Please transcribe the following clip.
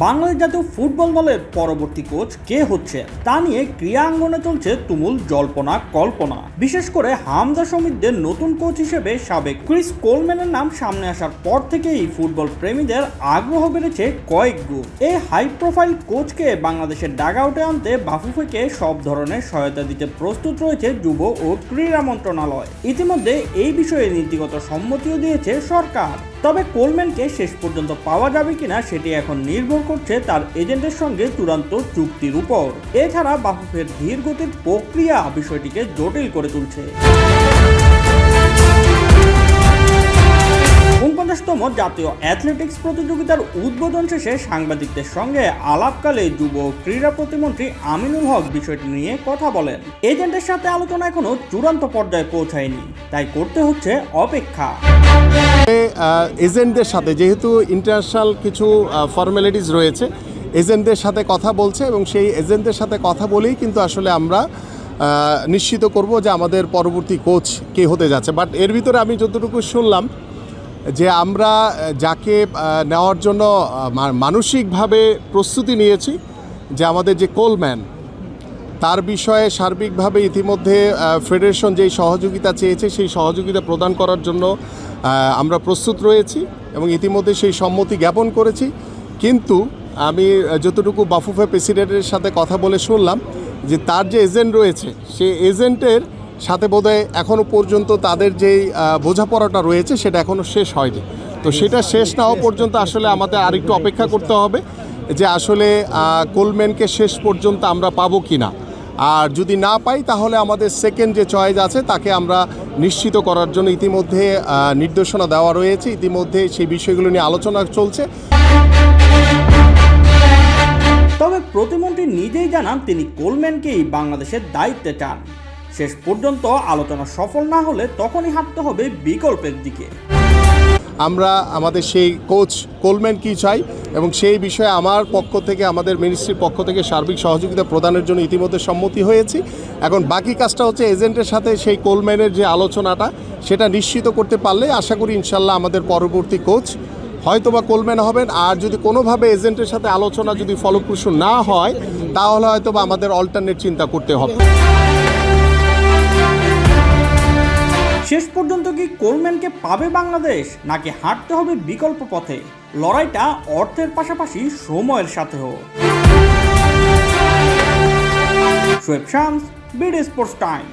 বাংলাদেশ জাতীয় ফুটবল দলের পরবর্তী কোচ কে হচ্ছে তা নিয়ে ক্রীড়াঙ্গনে চলছে তুমুল জল্পনা কল্পনা। বিশেষ করে হামজা সমিতদের নতুন কোচ হিসেবে সাবেক ক্রিস কোলম্যানের নাম সামনে আসার পর থেকেই ফুটবল প্রেমীদের আগ্রহ বেড়েছে কয়েক গুণ। এই হাই প্রোফাইল কোচকে বাংলাদেশের ডাগআউটে আনতে বাফুফেকে সব ধরনের সহায়তা দিতে প্রস্তুত রয়েছে যুব ও ক্রীড়া মন্ত্রণালয়। ইতিমধ্যে এই বিষয়ে নীতিগত সম্মতিও দিয়েছে সরকার। তবে কোলম্যানকে শেষ পর্যন্ত পাওয়া যাবে কিনা সেটি এখন নির্ভর করছে তার এজেন্টের সঙ্গে চূড়ান্ত চুক্তির উপর। এছাড়া বাফুফের ধীর গতির প্রক্রিয়া বিষয়টিকে জটিল করে তুলছে। 49তম জাতীয় অ্যাথলেটিক্স প্রতিযোগিতার উদ্বোধন শেষে সাংবাদিকদের সঙ্গে আলাপকালে যুব ক্রীড়া প্রতিমন্ত্রী আমিনুল হক বিষয়টি নিয়ে কথা বলেন। এজেন্টের সাথে আলোচনা এখনো চূড়ান্ত পর্যায়ে পৌঁছায়নি, তাই করতে হচ্ছে অপেক্ষা। এজেন্টদের সাথে যেহেতু ইন্টারন্যাশনাল কিছু ফর্মালিটিস রয়েছে, এজেন্টদের সাথে কথা বলছে এবং সেই এজেন্টদের সাথে কথা বলেই কিন্তু আসলে আমরা নিশ্চিত করব যে আমাদের পরবর্তী কোচ কে হতে যাচ্ছে। বাট এর ভিতরে আমি যতটুকু শুনলাম যে আমরা যাকে নেওয়ার জন্য মানসিকভাবে প্রস্তুতি নিয়েছি, যে আমাদের যে কোলম্যান, তার বিষয়ে সার্বিকভাবে ইতিমধ্যে ফেডারেশন যেই সহযোগিতা চেয়েছে সেই সহযোগিতা প্রদান করার জন্য আমরা প্রস্তুত রয়েছি এবং ইতিমধ্যে সেই সম্মতি জ্ঞাপন করেছি। কিন্তু আমি যতটুকু বাফুফে প্রেসিডেন্টের সাথে কথা বলে শুনলাম যে তার যে এজেন্ট রয়েছে সেই এজেন্টের সাথে বোধহয় এখনও পর্যন্ত তাদের যেই বোঝাপড়াটা রয়েছে সেটা এখনও শেষ হয়নি। তো সেটা শেষ না হওয়া পর্যন্ত আসলে আমাদের আরেকটু অপেক্ষা করতে হবে যে আসলে কোলম্যানকে শেষ পর্যন্ত আমরা পাবো কি না। আর যদি না পাই তাহলে আমাদের সেকেন্ড যে চয়েস আছে তাকে আমরা নিশ্চিত করার জন্য ইতিমধ্যে নির্দেশনা দেওয়া রয়েছে। ইতিমধ্যে সেই বিষয়গুলো নিয়ে আলোচনা চলছে। তবে প্রতিমন্ত্রী নিজেই জানান তিনি কোলম্যানকেই বাংলাদেশের দায়িত্বে চান। শেষ পর্যন্ত আলোচনা সফল না হলে তখনই হাঁটতে হবে বিকল্পের দিকে। আমরা আমাদের সেই কোচ কোলম্যান কি চাই এবং সেই বিষয়ে আমার পক্ষ থেকে, আমাদের মিনিস্ট্রির পক্ষ থেকে সার্বিক সহযোগিতা প্রদানের জন্য ইতিমধ্যে সম্মতি হয়েছি। এখন বাকি কাজটা হচ্ছে এজেন্টের সাথে সেই কোলম্যানের যে আলোচনাটা সেটা নিশ্চিত করতে পারলে আশা করি ইনশাল্লাহ আমাদের পরবর্তী কোচ হয়তোবা কোলম্যান হবেন। আর যদি কোনোভাবে এজেন্টের সাথে আলোচনা যদি ফলপ্রসূ না হয় তাহলে হয়তোবা আমাদের অল্টারনেট চিন্তা করতে হবে। শেষ পর্যন্ত কি কোলম্যানকে পাবে বাংলাদেশ, নাকি হাঁটতে হবে বিকল্প পথে? লড়াইটা অর্থের পাশাপাশি সময়ের সাথেও। Shoaib Shams, BD sports time.